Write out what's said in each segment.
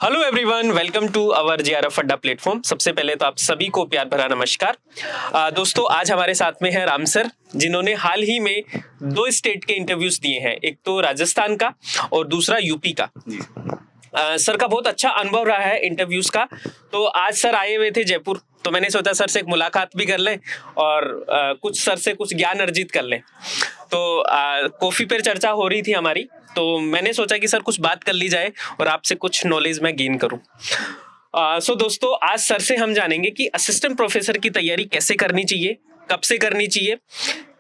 Hello everyone, welcome to our JRF Adda platform. सबसे पहले तो आप सभी को प्यार भरा नमस्कार। दोस्तों, आज हमारे साथ में है राम सर, जिन्होंने हाल ही में 2 स्टेट के इंटरव्यूज दिए हैं, एक तो राजस्थान का और दूसरा यूपी का। सर का बहुत अच्छा अनुभव रहा है इंटरव्यूज का। तो आज सर आए हुए थे जयपुर, तो मैंने सोचा सर से एक मुलाकात भी कर लें और कुछ सर से कुछ ज्ञान अर्जित कर लें। तो कॉफी पर चर्चा हो रही थी हमारी, तो मैंने सोचा कि सर कुछ बात कर ली जाए और आपसे कुछ नॉलेज मैं गेन करूं। सो दोस्तों, आज सर से हम जानेंगे कि असिस्टेंट प्रोफेसर की तैयारी कैसे करनी चाहिए, कब से करनी चाहिए,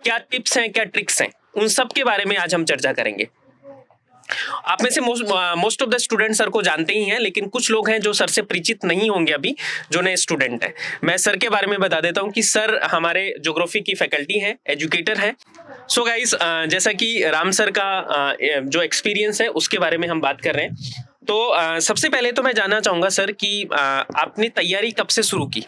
क्या टिप्स हैं, क्या ट्रिक्स हैं, उन सब के बारे में आज हम चर्चा करेंगे। आप में से most of the student sir को जानते ही हैं, लेकिन कुछ लोग हैं जो सर से परिचित नहीं होंगे अभी, जो नए स्टूडेंट हैं। मैं सर के बारे में बता देता हूं कि सर हमारे ज्योग्राफी की फैकल्टी हैं, एजुकेटर हैं। सो गाइस, जैसा कि राम सर का जो एक्सपीरियंस है उसके बारे में हम बात कर रहे हैं। तो सबसे पहले तो मैं जानना चाहूंगा सर कि आपने तैयारी कब से शुरू की?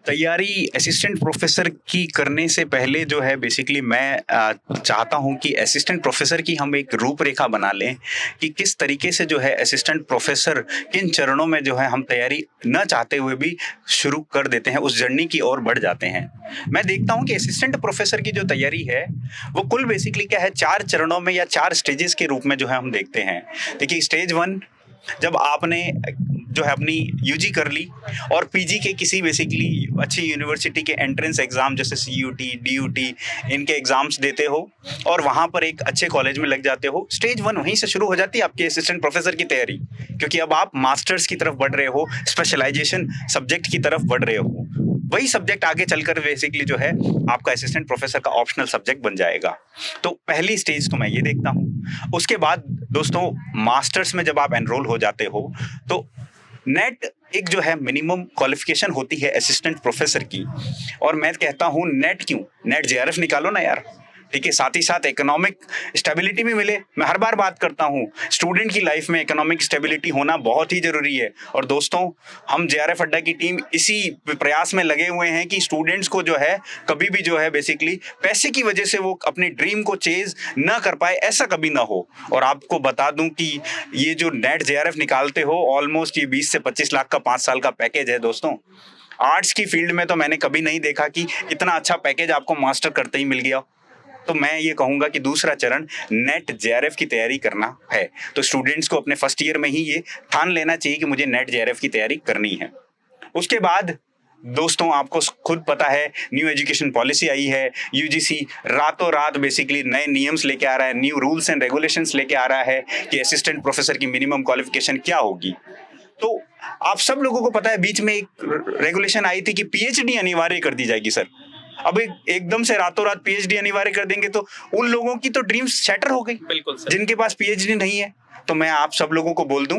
तैयारी असिस्टेंट प्रोफेसर की करने से पहले जो है बेसिकली मैं चाहता हूं कि असिस्टेंट प्रोफेसर की हम एक रूपरेखा बना लें कि किस तरीके से जो है असिस्टेंट प्रोफेसर किन चरणों में जो है हम तैयारी न चाहते हुए भी शुरू कर देते हैं, उस जर्नी की ओर बढ़ जाते हैं। मैं देखता हूं कि असिस्टेंट प्रोफेसर की जो तैयारी है वो कुल बेसिकली क्या है, 4 चरणों में या 4 स्टेजेस के रूप में जो है हम देखते हैं। देखिए, स्टेज 1 जब आपने जो है अपनी यूजी कर ली और पीजी के किसी बेसिकली अच्छी यूनिवर्सिटी के एंट्रेंस एग्जाम जैसे सीयूटी, डीयूटी, इनके एग्जाम्स देते हो और वहाँ पर एक अच्छे कॉलेज में लग जाते हो। स्टेज 1 वहीं से शुरू हो जाती है आपकी असिस्टेंट प्रोफेसर की तैयारी, क्योंकि अब आप मास्टर्स की तरफ बढ़ रहे हो, स्पेशलाइजेशन सब्जेक्ट की तरफ बढ़ रहे हो। वही सब्जेक्ट आगे चलकर बेसिकली जो है आपका असिस्टेंट प्रोफेसर का ऑप्शनल सब्जेक्ट बन जाएगा। तो पहली स्टेज तो मैं ये देखता हूँ। उसके बाद दोस्तों, मास्टर्स में जब आप एनरोल हो जाते हो तो नेट एक जो है मिनिमम क्वालिफिकेशन होती है असिस्टेंट प्रोफेसर की, और मैं कहता हूँ नेट क्यों, नेट जेआरएफ निकालो ना यार, ठीक है। साथ ही साथ इकोनॉमिक स्टेबिलिटी भी मिले। मैं हर बार बात करता हूँ, स्टूडेंट की लाइफ में इकोनॉमिक स्टेबिलिटी होना बहुत ही जरूरी है। और दोस्तों, हम जेआरएफ अड्डा की टीम इसी प्रयास में लगे हुए हैं कि स्टूडेंट्स को जो है कभी भी जो है बेसिकली पैसे की वजह से वो अपनी ड्रीम को चेज ना कर पाए, ऐसा कभी ना हो। और आपको बता दूं कि ये जो नेट जेआरएफ निकालते हो, ऑलमोस्ट ये 20 से 25 लाख का 5 साल का पैकेज है दोस्तों। आर्ट्स की फील्ड में तो मैंने कभी नहीं देखा कि इतना अच्छा पैकेज आपको मास्टर करते ही मिल गया। तो मैं ये कहूंगा कि दूसरा चरण नेट जेआरएफ की तैयारी करना है। तो स्टूडेंट्स को अपने फर्स्ट ईयर में ही ये ठान लेना चाहिए कि मुझे नेट जेआरएफ की तैयारी करनी है। उसके बाद दोस्तों, आपको खुद पता है न्यू एजुकेशन पॉलिसी आई है, यूजीसी रातों रात बेसिकली नए नियम्स लेके आ रहा है, न्यू रूल्स एंड रेगुलेशंस लेके आ रहा है कि असिस्टेंट प्रोफेसर की मिनिमम क्वालिफिकेशन क्या होगी। तो आप सब लोगों को पता है, बीच में एक रेगुलेशन आई थी कि पीएचडी अनिवार्य कर दी जाएगी सर। अब एकदम से रातों रात पीएचडी अनिवार्य कर देंगे तो उन लोगों की तो ड्रीम्स शैटर हो गई, बिल्कुल सर, जिनके पास पीएचडी नहीं है। तो मैं आप सब लोगों को बोल दूं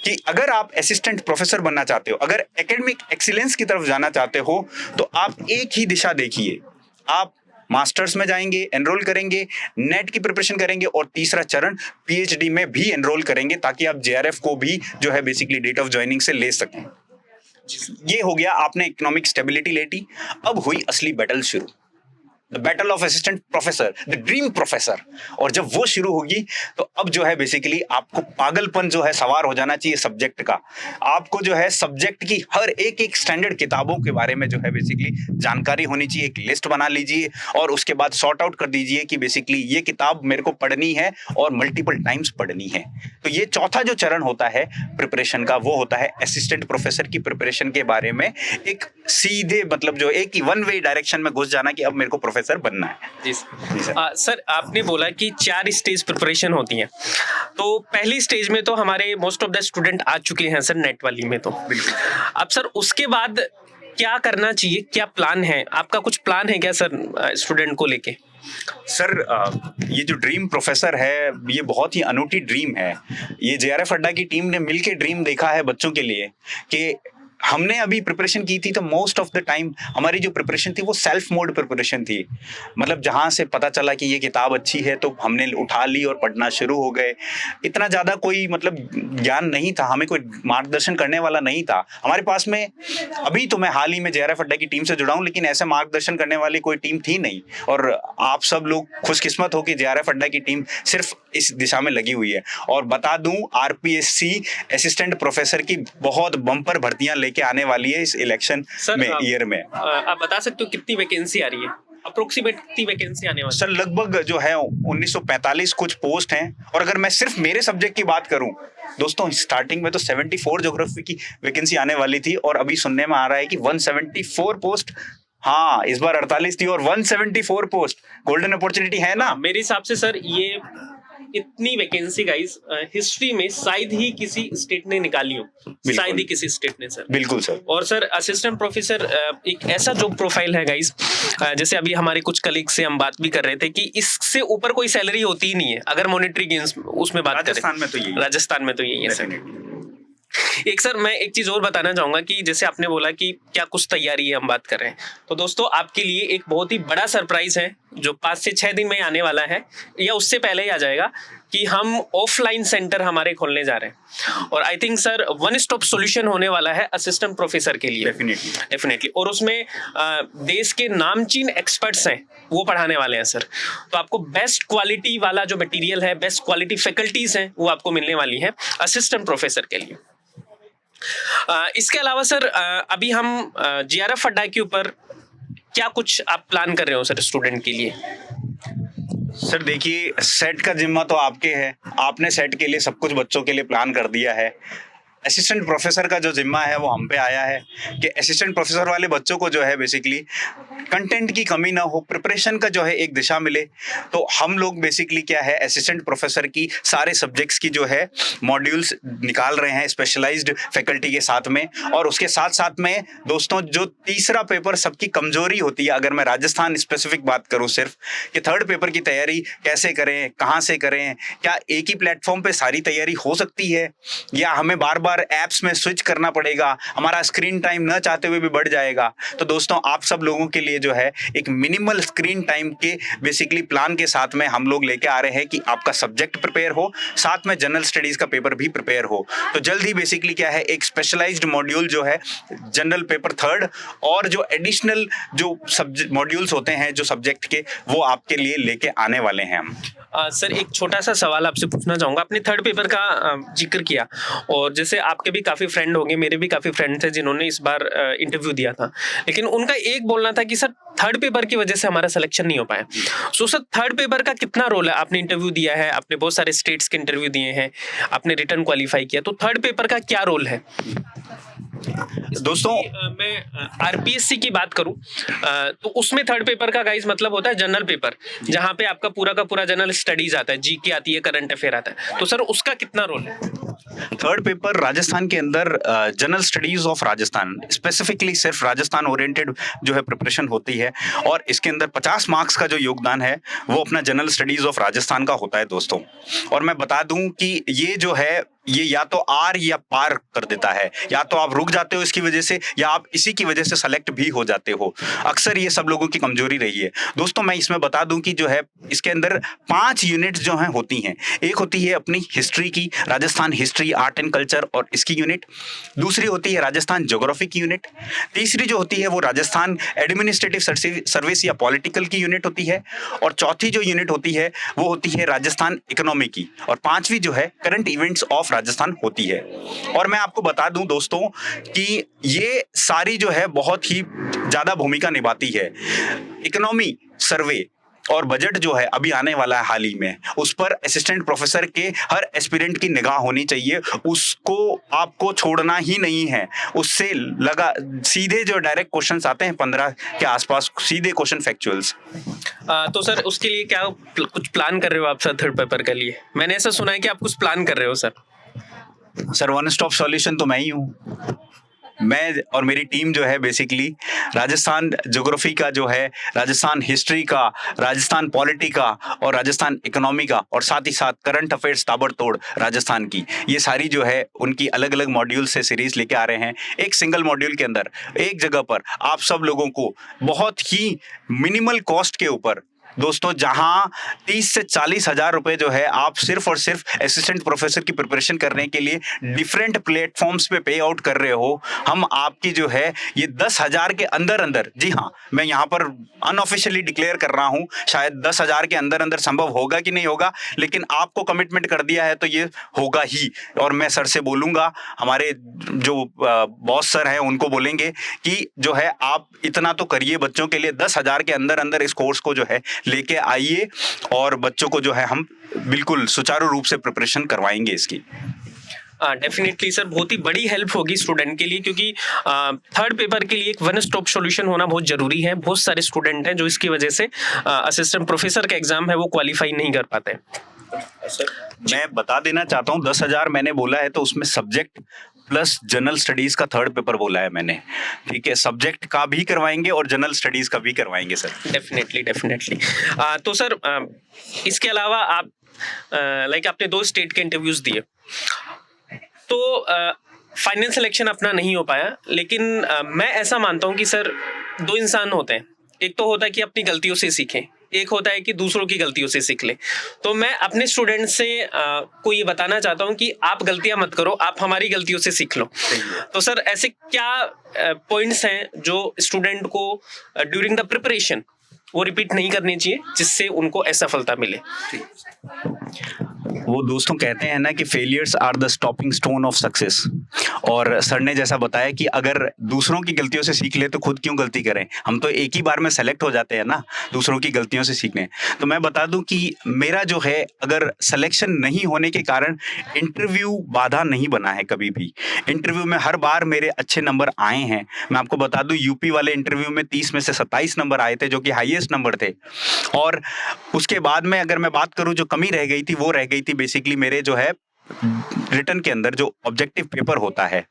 कि अगर आप असिस्टेंट प्रोफेसर बनना चाहते हो, अगर एकेडमिक एक्सीलेंस की तरफ जाना चाहते हो, तो आप एक ही दिशा देखिए। आप मास्टर्स में जाएंगे, एनरोल करेंगे, नेट की प्रिपरेशन करेंगे और तीसरा चरण पीएचडी में भी एनरोल करेंगे, ताकि आप जेआरएफ को भी जो है बेसिकली डेट ऑफ ज्वाइनिंग से ले सकें। ये हो गया, आपने इकोनॉमिक स्टेबिलिटी लेटी। अब हुई असली बैटल शुरू, the battle of assistant professor, the dream professor. और जब वो शुरू होगी तो अब जो है बेसिकली आपको पागलपन जो है सवार हो जाना चाहिए सब्जेक्ट का। आपको जो है सब्जेक्ट की हर एक एक स्टैंडर्ड किताबों के बारे में जो है बेसिकली जानकारी होनी चाहिए। एक लिस्ट बना लीजिए और उसके बाद सॉर्ट आउट कर दीजिए कि बेसिकली ये किताब मेरे को पढ़नी है और मल्टीपल टाइम्स पढ़नी है। तो ये चौथा जो चरण होता है प्रिपरेशन का, वो होता है असिस्टेंट प्रोफेसर की प्रिपरेशन के बारे में एक सीधे मतलब जो एक ही वन वे डायरेक्शन में घुस जाना कि अब मेरे को प्रोफेसर बनना है। जी सर। सर, आपने बोला कि 4 स्टेज प्रिपरेशन होती हैं। तो पहली स्टेज में तो हमारे मोस्ट ऑफ द स्टूडेंट आ चुके हैं सर, नेट वाली में तो बिल्कुल। अब सर उसके बाद क्या करना चाहिए, क्या प्लान है आपका? कुछ प्लान है क्या सर स्टूडेंट को लेके? सर, ये जो ड्रीम प्रोफेसर है ये बहुत ही अनूठी ड्रीम है। ये जेआरएफ अड्डा की टीम ने मिलकर ड्रीम देखा है बच्चों के लिए कि हमने अभी प्रिपरेशन की थी तो मोस्ट ऑफ द टाइम हमारी जो प्रिपरेशन थी वो सेल्फ मोड प्रिपरेशन थी। मतलब जहाँ से पता चला कि ये किताब अच्छी है तो हमने उठा ली और पढ़ना शुरू हो गए। इतना ज़्यादा कोई मतलब ज्ञान नहीं था, हमें कोई मार्गदर्शन करने वाला नहीं था हमारे पास में। अभी तो मैं हाल ही में JRF अड्डा की टीम से जुड़ा हूँ, लेकिन ऐसे मार्गदर्शन करने वाली कोई टीम थी नहीं। और आप सब लोग खुशकिस्मत हो कि JRF अड्डा की टीम सिर्फ इस दिशा में लगी हुई है। और बता दूं, RPSC असिस्टेंट प्रोफेसर की बहुत बम्पर भर्तियां लेके आने वाली है इस इलेक्शन में, ईयर में। आप बता सकते हो कितनी वैकेंसी आ रही है, अप्रोक्सीमेट कितनी वैकेंसी आने वाली है? सर लगभग जो है 1945 कुछ पोस्ट हैं। और अगर मैं सिर्फ मेरे सब्जेक्ट की बात करूं दोस्तों, स्टार्टिंग में तो 74 ज्योग्राफी की वैकेंसी आने वाली थी और अभी सुनने में आ रहा है कि 174 पोस्ट। हाँ, इस बार 48 थी और 174 पोस्ट। गोल्डन अपॉर्चुनिटी है ना। मेरे हिसाब से सर ये इतनी वैकेंसी गाइस हिस्ट्री में शायद ही किसी स्टेट ने निकाली हो, शायद ही किसी स्टेट ने सर। बिल्कुल सर। और सर असिस्टेंट प्रोफेसर एक ऐसा जॉब प्रोफाइल है गाइस, जैसे अभी हमारे कुछ कलीग से हम बात भी कर रहे थे कि इससे ऊपर कोई सैलरी होती ही नहीं है अगर मॉनेटरी गेन्स उसमें बात करें। राजस्थान में तो यही है सर। एक सर मैं एक चीज और बताना चाहूंगा कि जैसे आपने बोला कि क्या कुछ तैयारी है हम बात कर रहे हैं, तो दोस्तों आपके लिए एक बहुत ही बड़ा सरप्राइज है जो 5 से 6 दिन में आने वाला है या उससे पहले ही आ जाएगा कि हम ऑफलाइन सेंटर हमारे खोलने जा रहे हैं। और I think sir one stop solution होने वाला है असिस्टेंट प्रोफेसर के लिए। डेफिनेटली। और उसमें देश के नामचीन एक्सपर्ट्स हैं वो पढ़ाने वाले हैं सर। तो आपको बेस्ट क्वालिटी वाला जो मटेरियल है, बेस्ट क्वालिटी फैकल्टीज हैं वो आपको मिलने वाली है असिस्टेंट प्रोफेसर के लिए। इसके अलावा सर अभी हम JRF अड्डा के ऊपर क्या कुछ आप प्लान कर रहे हो सर स्टूडेंट के लिए? सर देखिए, सेट का जिम्मा तो आपके है, आपने सेट के लिए सब कुछ बच्चों के लिए प्लान कर दिया है। असिस्टेंट प्रोफेसर का जो जिम्मा है वो हम पे आया है कि असिस्टेंट प्रोफेसर वाले बच्चों को जो है बेसिकली कंटेंट की कमी ना हो, प्रिपरेशन का जो है एक दिशा मिले। तो हम लोग बेसिकली क्या है, असिस्टेंट प्रोफेसर की सारे सब्जेक्ट्स की जो है मॉड्यूल्स निकाल रहे हैं स्पेशलाइज्ड फैकल्टी के साथ में। और उसके साथ साथ में दोस्तों जो तीसरा पेपर सबकी कमजोरी होती है, अगर मैं राजस्थान स्पेसिफिक बात करूं सिर्फ, कि थर्ड पेपर की तैयारी कैसे करें, कहाँ से करें, क्या एक ही प्लेटफॉर्म पे सारी तैयारी हो सकती है या हमें बार बार एप्स में स्विच करना पड़ेगा, हमारा स्क्रीन टाइम न चाहते हुए भी बढ़ जाएगा। तो दोस्तों आप सब लोगों के लिए जो है एक मिनिमल स्क्रीन टाइम के बेसिकली प्लान के साथ में हम लोग लेके आ रहे हैं कि आपका सब्जेक्ट प्रिपेयर हो, साथ में जनरल स्टडीज का पेपर भी प्रिपेयर हो। तो जल्द ही बेसिकली क्या है, एक स्पेशलाइज्ड मॉड्यूल जो है जनरल पेपर थर्ड और जो एडिशनल जो सब्जेक्ट मॉड्यूल्स होते हैं जो सब्जेक्ट के, वो आपके लिए लेके आने वाले हैं हम। सर एक छोटा सा सवाल आपसे पूछना चाहूंगा। आपने थर्ड पेपर का जिक्र किया और जैसे आपके भी काफी फ्रेंड होंगे, मेरे भी काफी फ्रेंड थे जिन्होंने इस बार इंटरव्यू दिया था, लेकिन उनका एक बोलना था कि सर थर्ड पेपर की वजह से हमारा सिलेक्शन नहीं हो पाया। सो सर थर्ड पेपर का कितना रोल है? आपने इंटरव्यू दिया है, आपने बहुत सारे स्टेट्स के इंटरव्यू दिए हैं, आपने रिटर्न क्वालिफाई किया, तो थर्ड पेपर का क्या रोल है? दोस्तों मैं RPSC की बात करूं तो उसमें थर्ड पेपर का गाइस मतलब होता है जनरल पेपर, जहां पे आपका पूरा का पूरा जनरल स्टडीज आता है, GK आती है, करंट अफेयर आता है। तो सर उसका कितना रोल है? थर्ड पेपर राजस्थान के अंदर general studies of Rajasthan, specifically सिर्फ राजस्थान ओरिएंटेड जो है प्रिपरेशन होती है और इसके अंदर 50 मार्क्स का जो योगदान है वो अपना जनरल स्टडीज ऑफ राजस्थान का होता है दोस्तों। और मैं बता दूं कि ये जो है ये या तो आर या पार कर देता है, या तो आप रुक जाते हो इसकी वजह से या आप इसी की वजह से सेलेक्ट भी हो जाते हो। अक्सर ये सब लोगों की कमजोरी रही है दोस्तों। मैं इसमें बता दूं कि जो है इसके अंदर 5 यूनिट्स जो हैं होती हैं। एक होती है अपनी हिस्ट्री की, Rajasthan history art and culture और इसकी यूनिट। दूसरी होती है राजस्थान ज्योग्राफी की यूनिट। तीसरी जो होती है वो राजस्थान एडमिनिस्ट्रेटिव सर्विस या पॉलिटिकल की यूनिट होती है। और चौथी जो यूनिट होती है वो होती है राजस्थान इकोनॉमी की। और पांचवी जो है करंट इवेंट्स ऑफ राजस्थान होती है। और मैं आपको बता दूं दोस्तों कि ये सारी जो है बहुत ही ज्यादा भूमिका निभाती है। इकोनॉमी सर्वे और बजट जो है अभी आने वाला है हाल ही में, उस पर असिस्टेंट प्रोफेसर के हर एस्पिरेंट की निगाह होनी चाहिए। उसको आपको छोड़ना ही नहीं है। उससे लगा सीधे जो डायरेक्ट क्वेश्चंस आते हैं 15 के आसपास, सीधे क्वेश्चन फैक्चुअल्स। तो सर उसके लिए क्या कुछ प्लान कर रहे हो आप सर थर्ड पेपर के लिए? मैंने ऐसा सुना है कि आप कुछ प्लान कर रहे हो sir. Sir one stop solution तो मैं ही हूँ। मैं और मेरी टीम जो है बेसिकली राजस्थान ज्योग्राफी का जो है, राजस्थान हिस्ट्री का, राजस्थान पॉलिटी का और राजस्थान इकोनॉमी का और साथ ही साथ करंट अफेयर्स ताबड़तोड़ राजस्थान की, ये सारी जो है उनकी अलग अलग मॉड्यूल से सीरीज लेके आ रहे हैं। एक सिंगल मॉड्यूल के अंदर एक जगह पर आप सब लोगों को बहुत ही मिनिमल कॉस्ट के ऊपर दोस्तों, जहां 30 से 40 हजार रुपए जो है आप सिर्फ और सिर्फ असिस्टेंट प्रोफेसर की प्रिपरेशन करने के लिए डिफरेंट प्लेटफॉर्म्स पे पे आउट कर रहे हो, हम आपकी जो है ये 10,000 के अंदर अंदर, जी हाँ मैं यहाँ पर अनऑफिशियली डिक्लेयर कर रहा हूँ, शायद 10,000 के अंदर अंदर संभव होगा कि नहीं होगा, लेकिन आपको कमिटमेंट कर दिया है तो ये होगा ही। और मैं सर से बोलूंगा, हमारे जो बॉस सर हैं उनको बोलेंगे कि जो है आप इतना तो करिए बच्चों के लिए, 10,000 के अंदर अंदर इस कोर्स को जो है लेके आइए और बच्चों को जो है हम बिल्कुल सुचारू रूप से प्रिपरेशन करवाएंगे इसकी। डेफिनेटली सर, बहुत ही बड़ी हेल्प होगी स्टूडेंट के लिए, क्योंकि थर्ड पेपर के लिए एक वन स्टॉप सॉल्यूशन होना बहुत जरूरी है। बहुत सारे स्टूडेंट हैं जो इसकी वजह से असिस्टेंट प्रोफेसर का एग्जाम है वो क्वालिफाई नहीं कर पाते। मैं बता देना चाहता हूँ, 10,000 मैंने बोला है तो उसमें सब्जेक्ट प्लस जनरल स्टडीज का थर्ड पेपर बोला है मैंने, ठीक है। सब्जेक्ट का भी करवाएंगे और जनरल स्टडीज का भी करवाएंगे सर। डेफिनेटली। तो सर इसके अलावा आप लाइक आपने 2 स्टेट के इंटरव्यूज दिए, तो फाइनल सिलेक्शन अपना नहीं हो पाया, लेकिन मैं ऐसा मानता हूँ कि सर 2 इंसान होते हैं, एक तो होता है कि अपनी गलतियों से सीखें, एक होता है कि दूसरों की गलतियों से सीख ले। तो मैं अपने स्टूडेंट से को ये बताना चाहता हूँ कि आप गलतियां मत करो, आप हमारी गलतियों से सीख लो। तो सर ऐसे क्या पॉइंट्स हैं जो स्टूडेंट को ड्यूरिंग द प्रिपरेशन वो रिपीट नहीं करनी चाहिए जिससे उनको असफलता मिले? वो दोस्तों कहते हैं ना कि failures are the stopping stone of success, और सर ने जैसा बताया कि अगर दूसरों की गलतियों से सीख ले तो खुद क्यों गलती करें, हम तो एक ही बार में सेलेक्ट हो जाते हैं ना दूसरों की गलतियों से सीखने। तो मैं बता दूं कि मेरा जो है अगर सिलेक्शन नहीं होने के कारण इंटरव्यू बाधा नहीं बना है कभी भी। इंटरव्यू में हर बार मेरे अच्छे नंबर आए हैं। मैं आपको बता दूं यूपी वाले इंटरव्यू में 30 में से 27 नंबर आए थे जो कि हाईएस्ट नंबर थे। और उसके बाद में अगर मैं बात करूं जो कमी रह गई थी वो रह गई थी बेसिकली मेरे जो है रिटर्न के अंदर जो ऑब्जेक्टिव पेपर होता है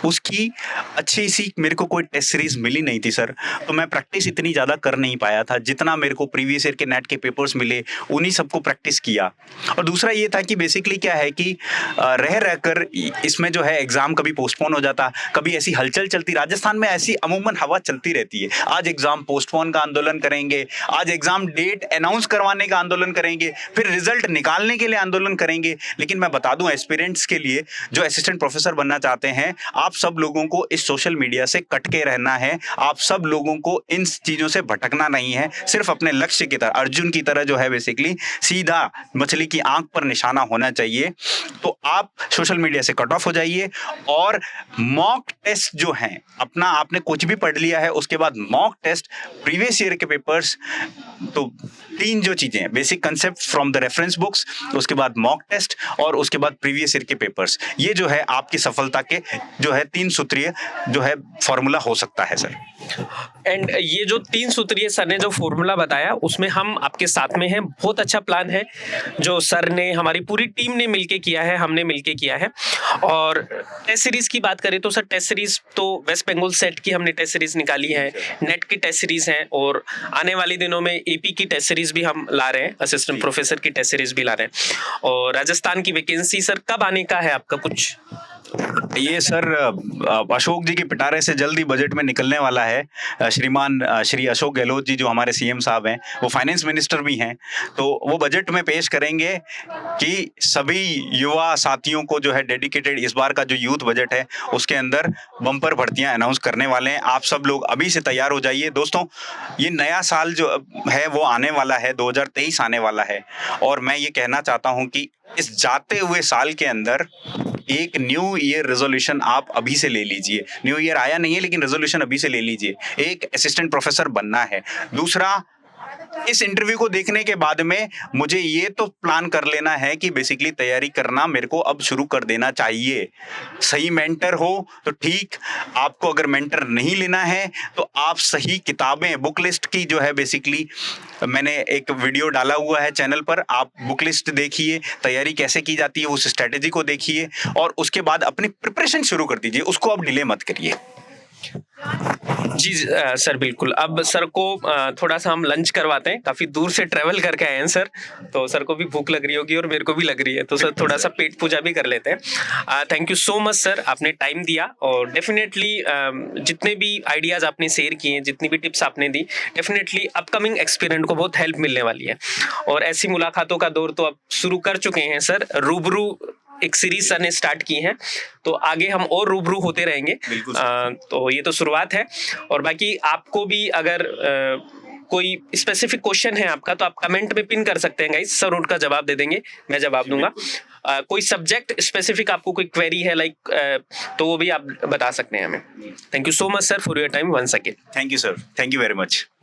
उसकी अच्छी सी मेरे को कोई टेस्ट सीरीज मिली नहीं थी सर। तो मैं प्रैक्टिस इतनी ज़्यादा कर नहीं पाया था जितना मेरे को प्रीवियस ईयर के नेट के पेपर्स मिले, उन्हीं सबको प्रैक्टिस किया। और दूसरा ये था कि बेसिकली क्या है कि रह रहकर इसमें जो है एग्ज़ाम कभी पोस्टपोन हो जाता, कभी ऐसी हलचल चलती, राजस्थान में ऐसी अमूमन हवा चलती रहती है, आज एग्ज़ाम पोस्टपोन का आंदोलन करेंगे, आज एग्ज़ाम डेट अनाउंस करवाने का आंदोलन करेंगे, फिर रिजल्ट निकालने के लिए आंदोलन करेंगे। लेकिन मैं बता दूं एस्पिरेंट्स के लिए जो असिस्टेंट प्रोफेसर बनना चाहते हैं, आप सब लोगों को इस सोशल मीडिया से कट के रहना है, आप सब लोगों को इन चीज़ों से भटकना नहीं है, सिर्फ अपने लक्ष्य की तरह, अर्जुन की तरह जो है बेसिकली सीधा मछली की आंख पर निशाना होना चाहिए। तो आप सोशल मीडिया से कट ऑफ हो जाइए और मॉक टेस्ट जो हैं, अपना आपने कुछ भी पढ़ लिया है उसके बाद मॉक टेस्ट, प्रीवियस ईयर के पेपर्स, तो 3 जो चीज़ें हैं, basic concept from the reference books, उसके बाद मॉक टेस्ट और उसके बाद प्रीवियस ईयर के पेपर्स, ये जो है आपकी सफलता के जो है 3 सूत्रीय जो है फॉर्मूला हो सकता है सर। एंड ये जो 3 सूत्रीय सर ने जो फॉर्मूला बताया उसमें हम आपके साथ में हैं। बहुत अच्छा प्लान है जो सर ने, हमारी पूरी टीम ने मिलके किया है, हमने मिलके किया है। और टेस्ट सीरीज की बात करें तो सर टेस्ट सीरीज तो वेस्ट बंगाल सेट की हमने टेस्ट सीरीज निकाली है, नेट की टेस्ट सीरीज है, और आने वाले दिनों में एपी की टेस्ट सीरीज भी हम ला रहे हैं, असिस्टेंट प्रोफेसर की टेस्ट सीरीज भी ला रहे हैं। और राजस्थान की वैकेंसी सर कब आने का है आपका कुछ? ये सर अशोक जी के पिटारे से जल्दी बजट में निकलने वाला है। श्रीमान श्री अशोक गहलोत जी जो हमारे सीएम साहब हैं, वो फाइनेंस मिनिस्टर भी हैं, तो वो बजट में पेश करेंगे कि सभी युवा साथियों को जो है डेडिकेटेड इस बार का जो यूथ बजट है उसके अंदर बम्पर भर्तियां अनाउंस करने वाले हैं। आप सब लोग अभी से तैयार हो जाइए दोस्तों। ये नया साल जो है वो आने वाला है, 2023 आने वाला है, और मैं ये कहना चाहता हूँ कि इस जाते हुए साल के अंदर एक न्यू ईयर रेजोल्यूशन आप अभी से ले लीजिए। न्यू ईयर आया नहीं है लेकिन रेजोल्यूशन अभी से ले लीजिए। एक असिस्टेंट प्रोफेसर बनना है। दूसरा, इस इंटरव्यू को देखने के बाद में मुझे ये तो प्लान कर लेना है कि बेसिकली तैयारी करना मेरे को अब शुरू कर देना चाहिए। सही मेंटर हो तो ठीक, आपको अगर मेंटर नहीं लेना है तो आप सही किताबें, बुक लिस्ट की जो है बेसिकली मैंने एक वीडियो डाला हुआ है चैनल पर, आप बुक लिस्ट देखिए, तैयारी कैसे की जाती है उस स्ट्रेटेजी को देखिए और उसके बाद अपनी प्रिपरेशन शुरू कर दीजिए, उसको अब डिले मत करिए। जी सर बिल्कुल। अब सर को थोड़ा सा हम लंच करवाते हैं, काफी दूर से ट्रेवल करके आए हैं सर, तो सर को भी भूख लग रही होगी और मेरे को भी लग रही है, तो सर थोड़ा सा पेट पूजा भी कर लेते हैं। Thank you so much sir, आपने टाइम दिया और डेफिनेटली जितने भी आइडियाज आपने शेयर किए, जितनी भी टिप्स आपने दी, डेफिनेटली अपकमिंग एक्सपीरियंट को बहुत हेल्प मिलने वाली है। और ऐसी मुलाकातों का दौर तो अब शुरू कर चुके हैं सर, रूबरू एक सीरीज सर ने स्टार्ट की है, तो आगे हम और रूबरू होते रहेंगे। तो ये तो शुरुआत है, और बाकी आपको भी अगर कोई स्पेसिफिक क्वेश्चन है आपका तो आप कमेंट में पिन कर सकते हैं गाइस, सर उनका जवाब दे देंगे, मैं जवाब दूंगा। कोई सब्जेक्ट स्पेसिफिक आपको कोई क्वेरी है तो वो भी आप बता सकते हैं हमें। Thank you so much sir for your time once again. Thank you sir, thank you very much.